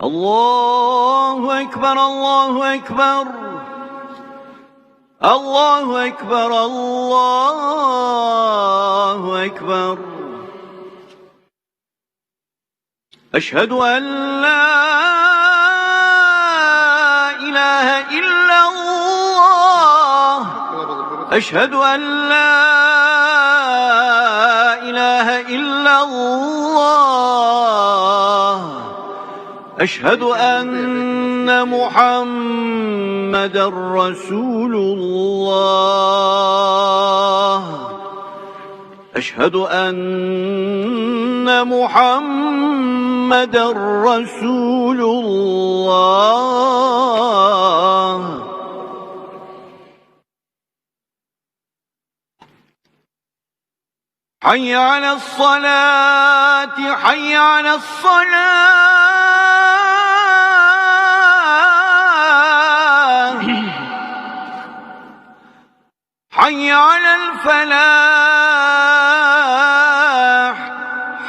الله أكبر الله أكبر الله أكبر الله أكبر. أشهد أن لا إله إلا الله أشهد أن لا إله إلا الله أشهد أن محمدًا رسول الله أشهد أن محمدًا رسول الله. حي على الصلاة حي على الصلاة حي على الفلاح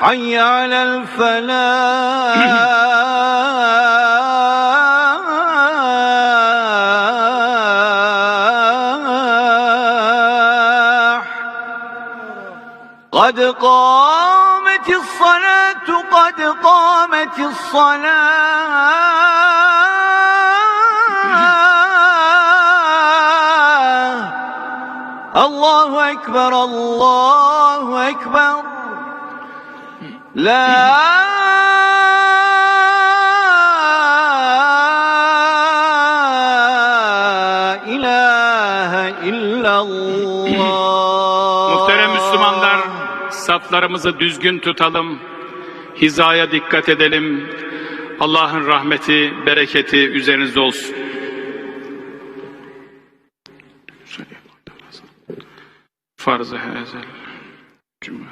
حي على الفلاح. قد قامت الصلاة قد قامت الصلاة. الله أكبر الله أكبر. لا إله إلا الله. Muhterem Müslümanlar, saflarımızı düzgün tutalım, hizaya dikkat edelim. Allah'ın rahmeti, bereketi üzerinizde olsun. Farz-ı hazel cümle.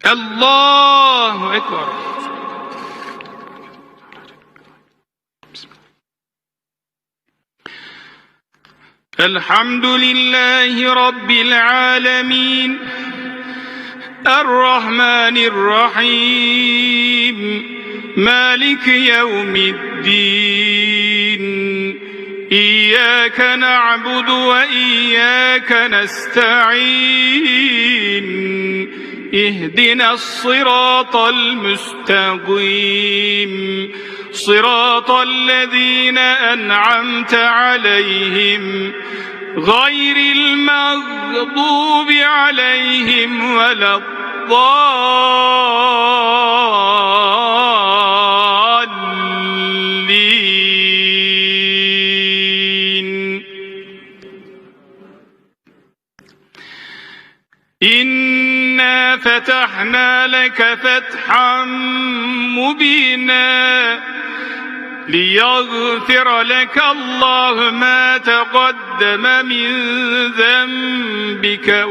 Allahu Ekber. Elhamdülillahi Rabbil alemin. Errahmanirrahim. Maliki yevmiddin. İyyâke na'budu ve iyyâke nesta'in. اهدنا الصراط المستقيم صراط الذين أنعمت عليهم غير المغضوب عليهم ولا الضالين. إنا فتحنا لك فتحا مبينا ليغفر لك الله ما تقدم من ذنبك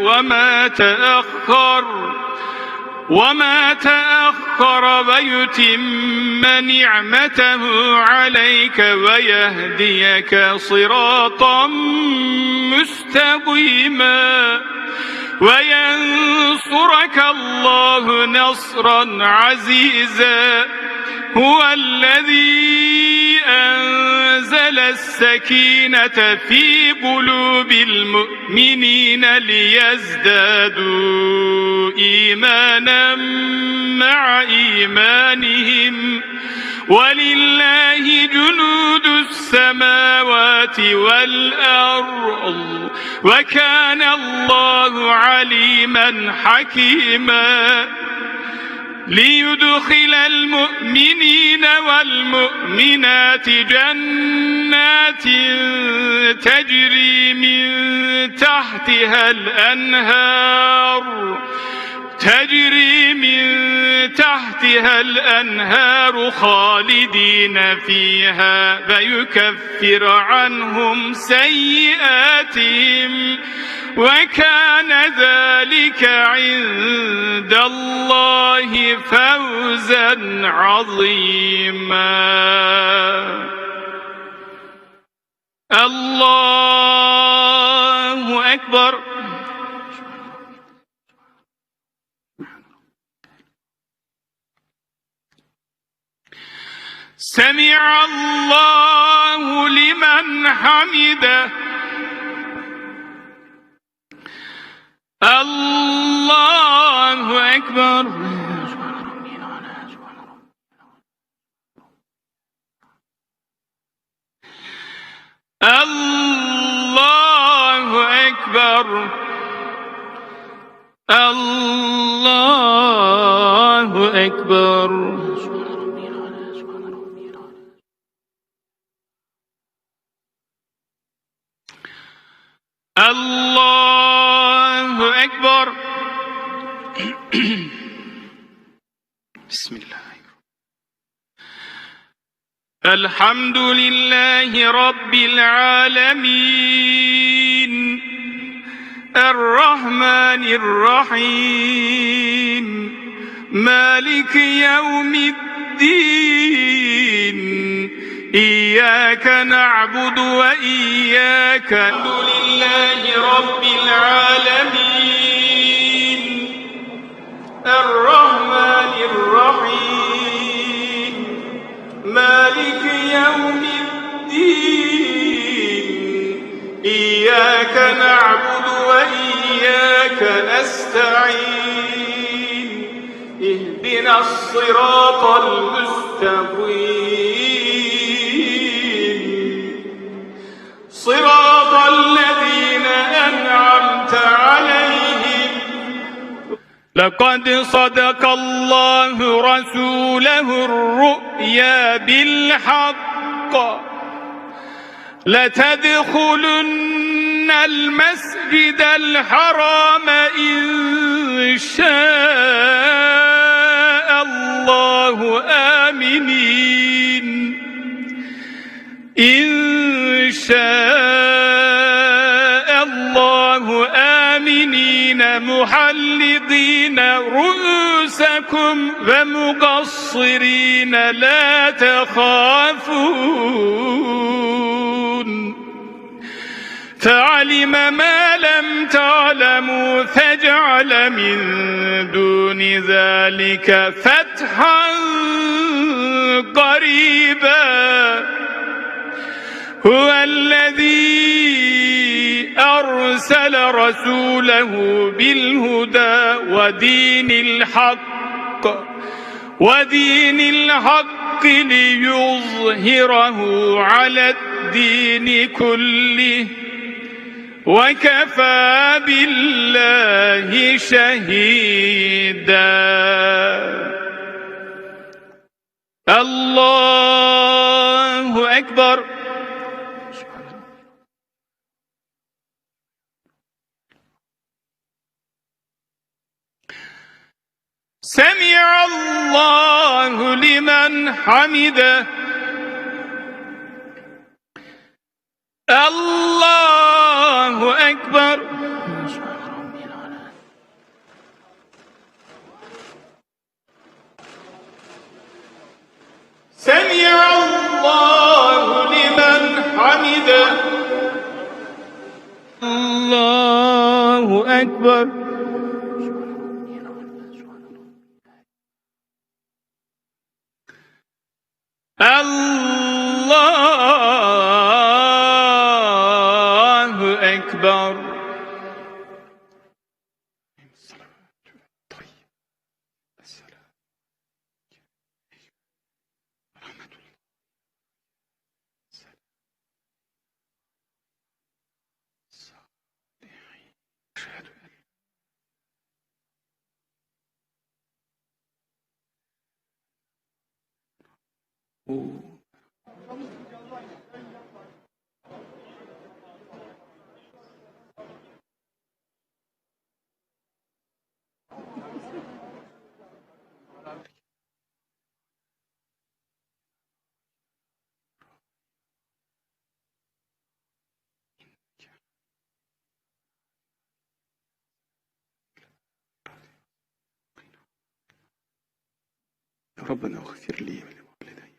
وما تأخر ويتم نعمته عليك ويهديك صراطا مستقيما وينصرك الله نصرا عزيزا. هو الذي أنزل السكينة في قلوب المؤمنين ليزدادوا إيمانا مع إيمانهم ولله جنود السماوات والأرض وكان الله عليما حكيما. ليدخل المؤمنين والمؤمنات جنات تجري من تحتها الأنهار خالدين فيها ويكفر عنهم سيئاتهم وكان ذلك عند الله فوزا عظيما. الله أكبر. سمع الله لمن حمده. الله أكبر. الله أكبر. الله أكبر. الله أكبر. بسم الله. الحمد لله رب العالمين الرحمن الرحيم مالك يوم الدين إياك نعبد وإياك الحمد لله رب العالمين الرحمن الرحيم مالك يوم الدين إياك نعبد وإياك نستعين اهدنا الصراط المستقيم صراط الذين أنعمت عليهم. لقد صدق الله رسوله الرؤيا بالحق لتدخلن المسجد الحرام إن شاء الله آمنين إن شاء الله آمنين محلقين رؤوسكم ومقصرين لا تخافون فعلم ما لم تعلموا فجعل من دون ذلك فتحا قريبا. هو الذي أرسل رسوله بالهدى ودين الحق ليظهره على الدين كله وكفى بالله شهيدا. الله أكبر. سمع الله لمن حمده. الله أكبر. سمع الله لمن حمده. الله أكبر. الله أكبر. ربنا اغفر لي ولوالدي.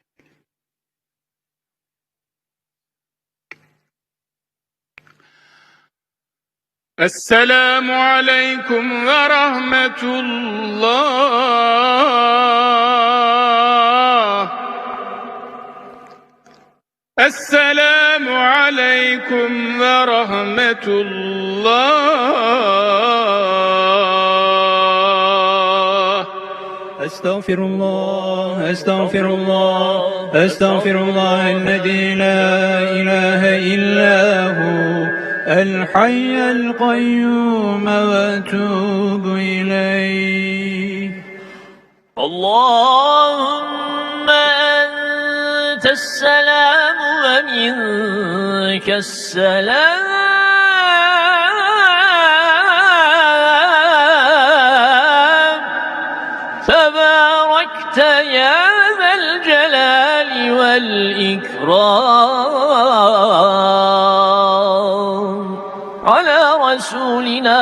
السلام عليكم ورحمة الله. السلام عليكم ورحمة الله. أستغفر الله أستغفر الله أستغفر الله الذي لا إله إلا هو الحي القيوم وأتوب إليه. اللهم أنت السلام ومنك السلام تباركت يا ذا الجلال والإكرام. على رسولنا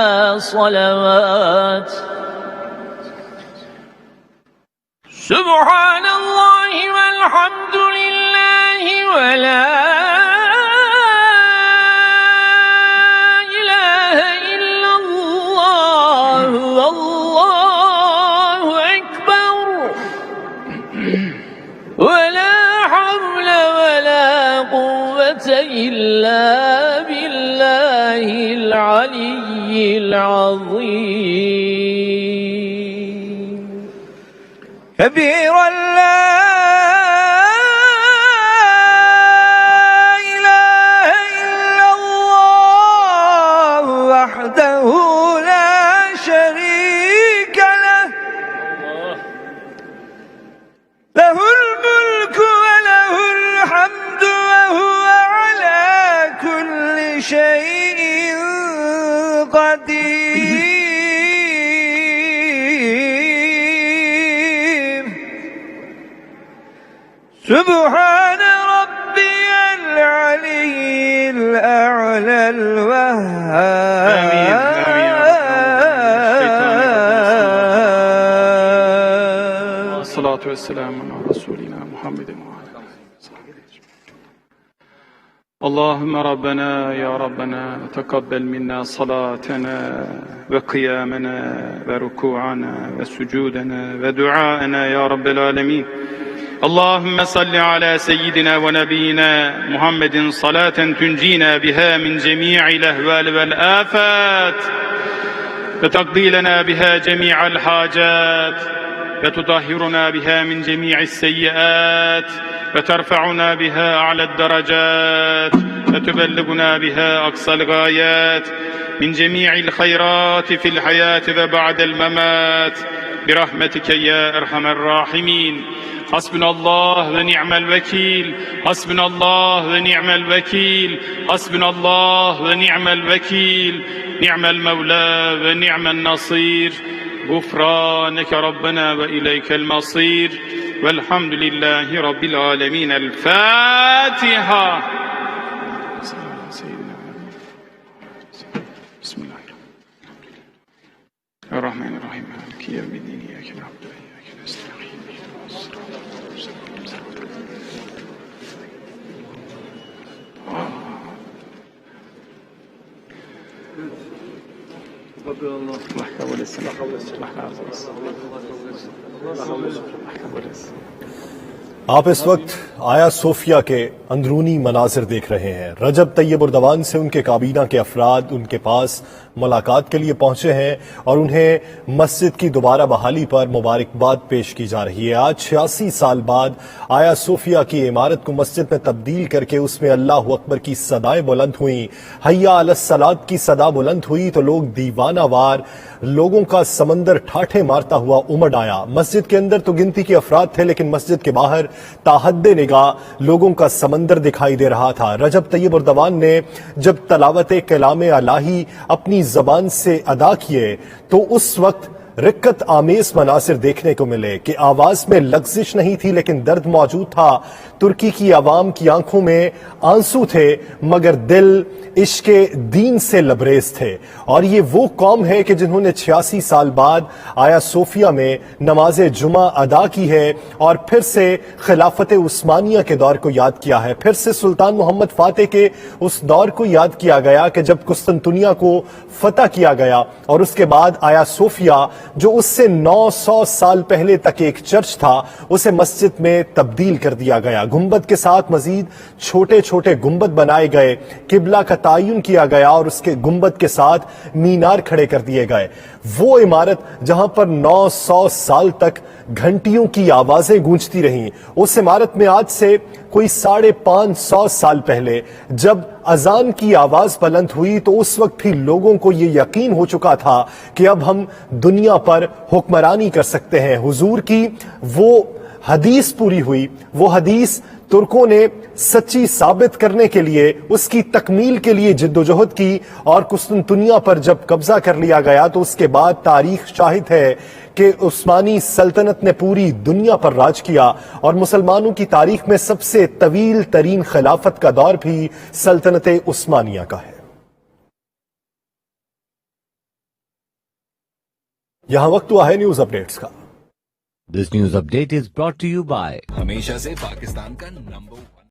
صلوات. سبحان الله والحمد لله ولا إله إلا الله والله أكبر ولا حول ولا قوة إلا بالله العلي العظيم. كبيرا لا إله إلا الله وحده لا شريك له له الملك وله الحمد وهو على كل شيء قدير. سبحان ربي العلي الأعلى الوهاب. الصلاة والسلام على رسولنا محمد وعلى آله وصحبه. اللهم ربنا يا ربنا تقبل منا صلاتنا وقيامنا وركوعنا وسجودنا ودعاءنا يا رب العالمين. اللهم صل على سيدنا ونبينا محمد صلاة تنجينا بها من جميع الأهوال والآفات وتقضي لنا بها جميع الحاجات وتطهرنا بها من جميع السيئات وترفعنا بها أعلى الدرجات وتبلغنا بها أقصى الغايات من جميع الخيرات في الحياة وبعد الممات برحمتك يا أرحم الراحمين. حسبنا الله ونعم الوكيل حسبنا الله ونعم الوكيل حسبنا الله ونعم الوكيل نعم المولى ونعم النصير. غفرانك ربنا وإليك المصير والحمد لله رب العالمين. الفاتحة. بسم الله الرحمن الرحيم مالك يوم الدين إياك نعبد وإياك نستعين اهدنا الصراط المستقيم صراط आप इस वक्त आया सोफिया के अंदरूनी मनाजिर देख रहे हैं। रजब तैयब उर्दवान से उनके काबीना के अफराद उनके पास मुलाकात के लिए पहुंचे हैं और उन्हें मस्जिद की दोबारा बहाली पर मुबारकबाद पेश की जा रही है। आज 86 साल बाद आया सोफिया की इमारत को मस्जिद में तब्दील करके उसमें अल्लाह अकबर की सदाएं बुलंद हुई, हय्या अलस सलात की सदा बुलंद हुई तो लोग दीवानावार लोगों का समंदर ठाठे मारता हुआ उमड़ आया। मस्जिद के अंदर तो गिनती के अफराद थे, लेकिन मस्जिद के बाहर ताहद्दे निगाह लोगों का समंदर दिखाई दे रहा था। रजब तैयब उर्दवान ने जब तलावत कलाम अलाही अपनी जबान से अदा किए तो उस वक्त रिक्कत आमेज मनासिर देखने को मिले कि आवाज में लग्जिश नहीं थी लेकिन दर्द मौजूद था। तुर्की की आवाम की आंखों में आंसू थे मगर दिल इश्के दीन से लबरेज थे। और ये वो कौम है कि जिन्होंने 86 साल बाद आया सोफिया में नमाज जुमा अदा की है और फिर से खिलाफत उस्मानिया के दौर को याद किया है। फिर से सुल्तान मोहम्मद फातेह के उस दौर को याद किया गया कि जब कुस्तुनतुनिया को फतह किया गया और उसके बाद आया सोफिया जो उससे 900 साल पहले तक एक चर्च था, उसे मस्जिद में तब्दील कर दिया गया। गुंबद के साथ मजीद छोटे छोटे गुंबद बनाए गए, किबला का तयन किया गया और उसके गुंबद के साथ मीनार खड़े कर दिए गए। वो इमारत जहां पर 900 साल तक घंटियों की आवाजें गूंजती रहीं, उस इमारत में आज से कोई 550 साल पहले जब अजान की आवाज बुलंद हुई तो उस वक्त भी लोगों को यह यकीन हो चुका था कि अब हम दुनिया पर हुक्मरानी कर सकते हैं। हुजूर की वो हदीस पूरी हुई। वो हदीस तुर्कों ने सच्ची साबित करने के लिए, उसकी तकमील के लिए जिद्दोजहद की और कुस्तुनतुनिया पर जब कब्जा कर लिया गया तो उसके बाद तारीख शाहिद है कि उस्मानी सल्तनत ने पूरी दुनिया पर राज किया और मुसलमानों की तारीख में सबसे तवील तरीन खिलाफत का दौर भी सल्तनत उस्मानिया का है। यहां वक्त हुआ है न्यूज अपडेट्स का। This news update is brought to you by हमेशा से पाकिस्तान का नंबर